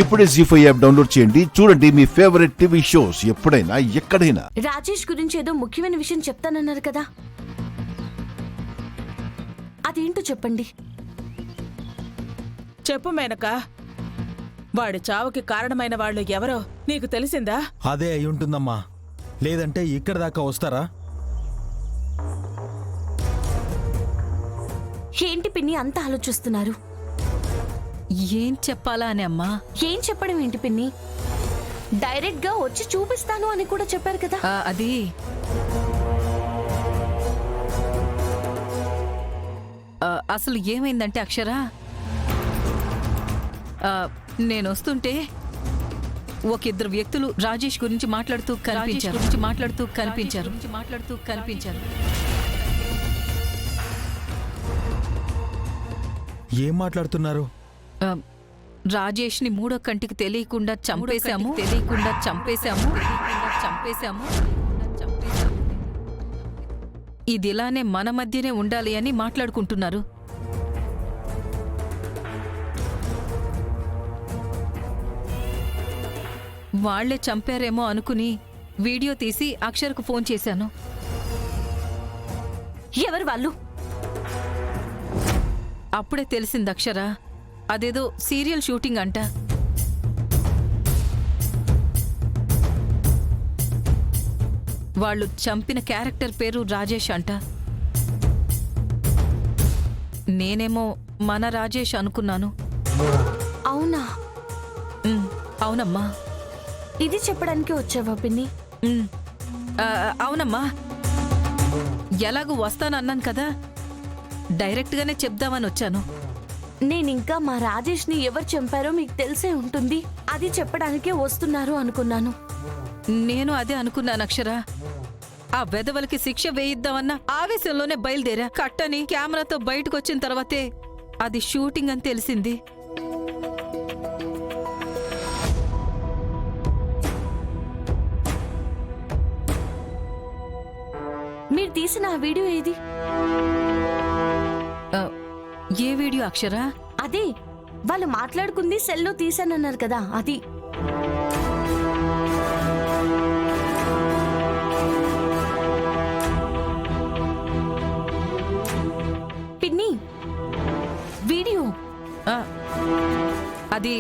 ఇప్పుడే జీ5 app download చేయండి. చూడండి మీ ఫేవరెట్ టీవీ షోస్ ఎప్పుడైనా ఎక్కడైనా. రాజేష్ గురించి ఏదో ముఖ్యమైన విషయం చెప్తానన్నారు కదా, అదేంటో చెప్పండి. చెప్పు మేనక, వాడి చావుకి కారణమైన వాళ్ళు ఎవరో నీకు తెలిసిందా? అదే అయి ఉంటుందమ్మా, లేదంటే ఇక్కడ దాకా వస్తారా? ఏంటి పిన్ని అంత ఆలోచిస్తున్నారు? ఏం చెప్పాలా అని అమ్మా. ఏం చెప్పడం ఏంటి పిన్ని? డైరెక్ట్ గా వచ్చి చూపిస్తాను అని కూడా చెప్పారు కదా. అది అసలు ఏమైందంటే అక్షర, నేనొస్తుంటే ఒక ఇద్దరు వ్యక్తులు రాజేష్ గురించి మాట్లాడుతూ కనిపించారు. ఏం మాట్లాడుతున్నారు? రాజేష్ ని మూడో కంటికి తెలియకుండా చంపేశాము. ఇది ఇలానే మన మధ్యనే ఉండాలి అని మాట్లాడుకుంటున్నారు. వాళ్లే చంపారేమో అనుకుని వీడియో తీసి అక్షర్కు ఫోన్ చేశాను. ఎవరు వాళ్ళు? అప్పుడే తెలిసింది అక్షర, అదేదో సీరియల్ షూటింగ్ అంట. వాళ్ళు చంపిన క్యారెక్టర్ పేరు రాజేష్ అంట. నేనేమో మన రాజేష్ అనుకున్నాను. అవునా? అవునమ్మా. ఇది చెప్పడానికి వచ్చావా పిన్ని? అవునమ్మా, ఎలాగూ వస్తానన్నాను కదా, డైరెక్ట్గానే చెప్దామని వచ్చాను. నేనింకా మా రాజేష్ ని ఎవరు చంపారో మీకు తెలిసే ఉంటుంది, అది చెప్పడానికే వస్తున్నారు అనుకున్నాను. నేను అదే అనుకున్నాను అక్షర. ఆ వెధవలకి శిక్ష వేయిద్దామన్న ఆవేశంలోనే బయలుదేరా. కట్టని కెమెరాతో బయటకు వచ్చిన తర్వాతే అది షూటింగ్ అని తెలిసింది. మీరు తీసిన ఆ వీడియో ఏది? ఏ వీడియో అక్షరా? అదే వాళ్ళు మాట్లాడుకుంది సెల్లో తీశానన్నారు కదా, అది. పిన్ని, వీడియో అది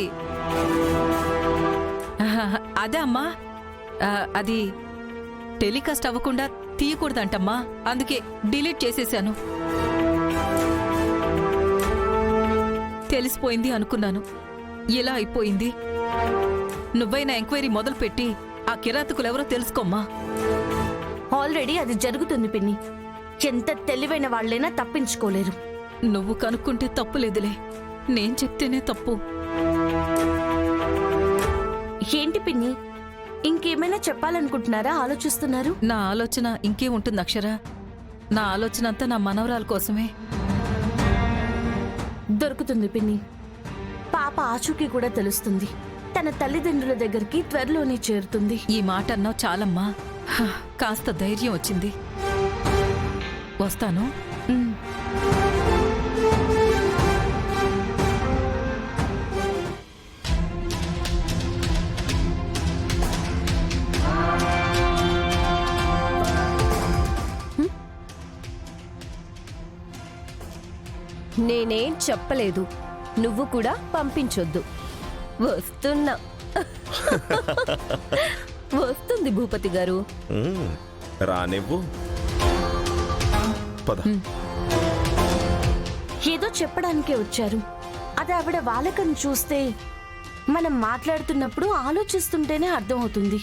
అదే అమ్మా. అది టెలికాస్ట్ అవ్వకుండా తీయకూడదంటమ్మా, అందుకే డిలీట్ చేసేశాను. తెలిసిపోయింది అనుకున్నాను, ఇలా అయిపోయింది. నువ్వైనా ఎంక్వైరీ మొదలుపెట్టి ఆ కిరాతకులెవరో తెలుసుకోమ్మా. ఆల్రెడీ అది జరుగుతుంది పిన్ని. ఎంత తెలివైన వాళ్లైనా తప్పించుకోలేరు. నువ్వు కనుక్కుంటే తప్పులేదులే, నేను చెప్తేనే తప్పు. ఏంటి పిన్ని, ఇంకేమైనా చెప్పాలనుకుంటున్నారా? ఆలోచిస్తున్నారు? నా ఆలోచన ఇంకేముంటుంది అక్షరా, నా ఆలోచన అంతా నా మనవరాల కోసమే. దొరుకుతుంది పిన్ని. పాప ఆచూకీ కూడా తెలుస్తుంది. తన తల్లిదండ్రుల దగ్గరికి త్వరలోనే చేరుతుంది. ఈ మాట అన్నావు చాలమ్మా, కాస్త ధైర్యం వచ్చింది. వస్తాను. నేనేం చెప్పలేదు, నువ్వు కూడా పంపించొద్దు. వస్తున్నా. వస్తుంది భూపతి గారు. రానివ్వు. పద. ఏదో చెప్పడానికే వచ్చారు. అది ఆవిడ వాలకం చూస్తే మనం మాట్లాడుతున్నప్పుడు ఆలోచిస్తుంటేనే అర్థమవుతుంది.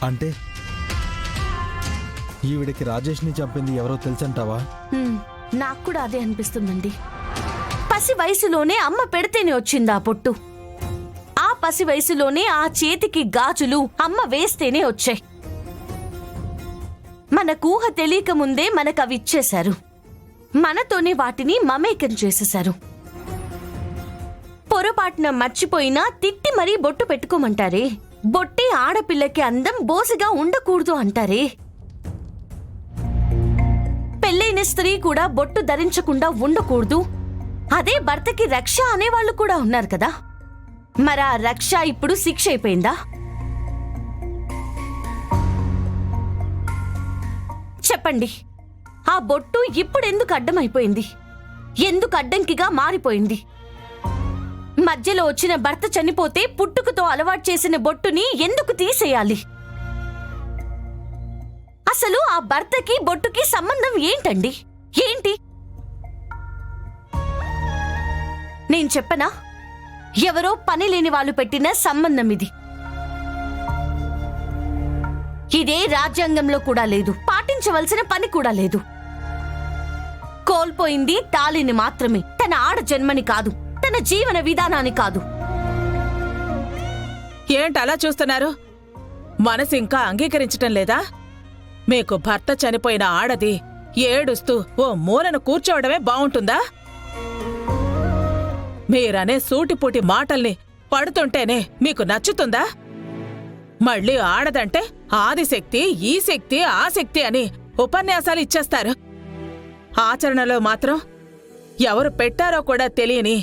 అంటే ఈవిడికి రాజేష్ని చంపింది ఎవరో తెలుసంటావా? నాకు కూడా అదే అనిపిస్తుందండి. పసి వయసులోనే అమ్మ పెడితేనే వచ్చిందా పొట్టు. ఆ పసి వయసులోనే ఆ చేతికి గాజులు అమ్మ వేస్తేనే వచ్చాయి. మనకూహ తెలియక ముందే మనకవి ఇచ్చేశారు. మనతోనే వాటిని మమేకం చేసేశారు. పొరపాటున మర్చిపోయినా తిట్టి మరీ బొట్టు పెట్టుకోమంటారే. బొట్టే ఆడపిల్లకి అందం, బోసిగా ఉండకూడదు అంటారే. పెళ్ళైన స్త్రీ కూడా బొట్టు ధరించకుండా ఉండకూడదు, అదే భర్తకి రక్ష అనేవాళ్లు కూడా ఉన్నారు కదా. మరా రక్ష ఇప్పుడు శిక్ష అయిపోయిందా? చెప్పండి, ఆ బొట్టు ఇప్పుడెందుకు అడ్డమైపోయింది? ఎందుకు అడ్డంకిగా మారిపోయింది? మధ్యలో వచ్చిన భర్త చనిపోతే పుట్టుకతో అలవాటు చేసిన బొట్టుని ఎందుకు తీసేయాలి? అసలు ఆ భర్తకి బొట్టుకి సంబంధం ఏంటండి? ఏంటి? నేను చెప్పనా? ఎవరో పని లేని వాళ్ళు పెట్టిన సంబంధం ఇది. ఇదే రాజ్యాంగంలో కూడా లేదు, పాటించవలసిన పని కూడా లేదు. కోల్పోయింది తాళిని మాత్రమే, తన ఆడ జన్మని కాదు, తన జీవన విధానాన్ని కాదు. ఏంటలా చూస్తున్నారు? మనసు ఇంకా అంగీకరించటం లేదా? మీకు భర్త చనిపోయిన ఆడది ఏడుస్తూ ఓ మూలను కూర్చోవడమే బావుంటుందా? మీరనే సూటిపూటి మాటల్ని పడుతుంటేనే మీకు నచ్చుతుందా? మళ్ళీ ఆడదంటే ఆదిశక్తి, ఈ శక్తి, ఆ శక్తి అని ఉపన్యాసాలు ఇచ్చేస్తారు. ఆచరణలో మాత్రం ఎవరు పెట్టారో కూడా తెలియని,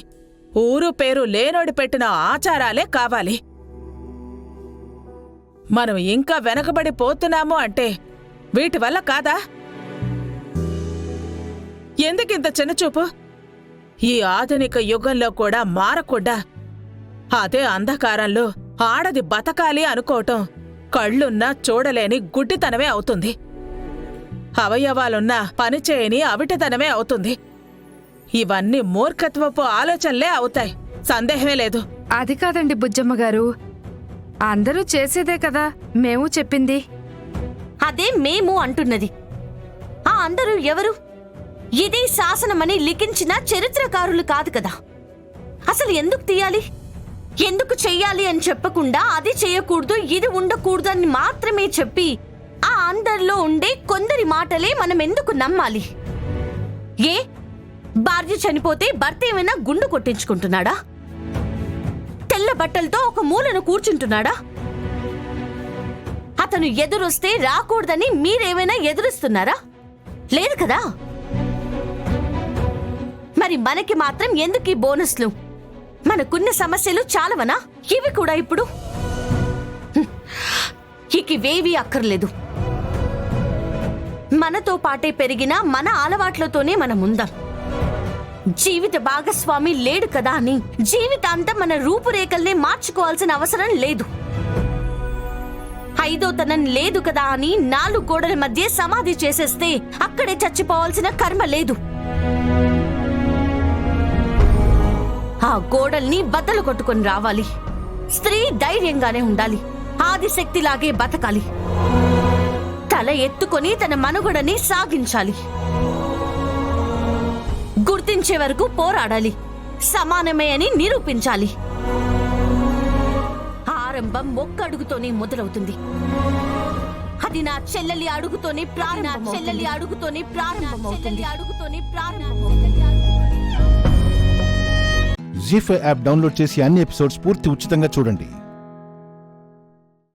ఊరు పేరు లేనోడి పెట్టిన ఆచారాలే కావాలి. మనం ఇంకా వెనకబడి పోతున్నాము అంటే వీటి వల్ల కాదా? ఎందుకింత చిన్నచూపు? ఈ ఆధునిక యుగంలో కూడా మారకుండా అదే అంధకారంలో ఆడది బతకాలి అనుకోవటం కళ్ళున్నా చూడలేని గుడ్డితనమే అవుతుంది. అవయవాలున్నా పనిచేయని అవిటితనమే అవుతుంది. ఇవన్నీ మూర్ఖత్వపు ఆలోచనలే అవుతాయి, సందేహమే లేదు. అది కాదండి బుజ్జమ్మ గారు, అందరూ చేసేదే కదా మేము చెప్పింది. అదే మేము అంటున్నది. ఆ అందరూ ఎవరు? ఇది శాసనమని లిఖించిన చరిత్రకారులు కాదు కదా. అసలు ఎందుకు తీయాలి, ఎందుకు చెయ్యాలి అని చెప్పకుండా అది చేయకూడదు, ఇది ఉండకూడదు అని మాత్రమే చెప్పి ఆ అందరిలో ఉండే కొందరి మాటలే మనం ఎందుకు నమ్మాలి? ఏ భార్య చనిపోతే భర్త ఏమైనా గుండు కొట్టించుకుంటున్నాడా? తెల్ల బట్టలతో ఒక మూలను కూర్చుంటున్నాడా? అతను ఎదురొస్తే రాకూడదని మీరేమైనా ఎదురుస్తున్నారా? లేదు కదా. మరి మనకి మాత్రం ఎందుకు ఈ బోనస్లు? మనకున్న సమస్యలు చాలవనా ఇవి కూడా ఇప్పుడు? ఇవేవీ అక్కర్లేదు. మనతో పాటే పెరిగిన మన అలవాట్లతోనే మనం ఉందాం. జీవిత భాగస్వామి లేడు కదా అని జీవితాంతం మన రూపురేఖల్ని మార్చుకోవాల్సిన అవసరం లేదు. ఐదోతనం లేదు కదా అని 4 గోడల మధ్య సమాధి చేసేస్తే అక్కడే చచ్చిపోవాల్సిన కర్మ లేదు. ఆ గోడల్ని బద్దలు కొట్టుకొని రావాలి. స్త్రీ ధైర్యంగానే ఉండాలి, ఆదిశక్తిలాగే బతకాలి, తల ఎత్తుకొని తన మనుగడని సాగించాలి, గుర్తించే వరకు పోరాడాలి, సమానమే అని నిరూపించాలి. ఆరంభం ఒక్క అడుగుతోనే మొదలవుతుంది. అది నా చెల్లెలి అడుగుతోనే ప్రారంభమవుతుంది. జీ5 యాప్ డౌన్లోడ్ చేసి అన్ని ఎపిసోడ్స్ పూర్తి ఉచితంగా చూడండి.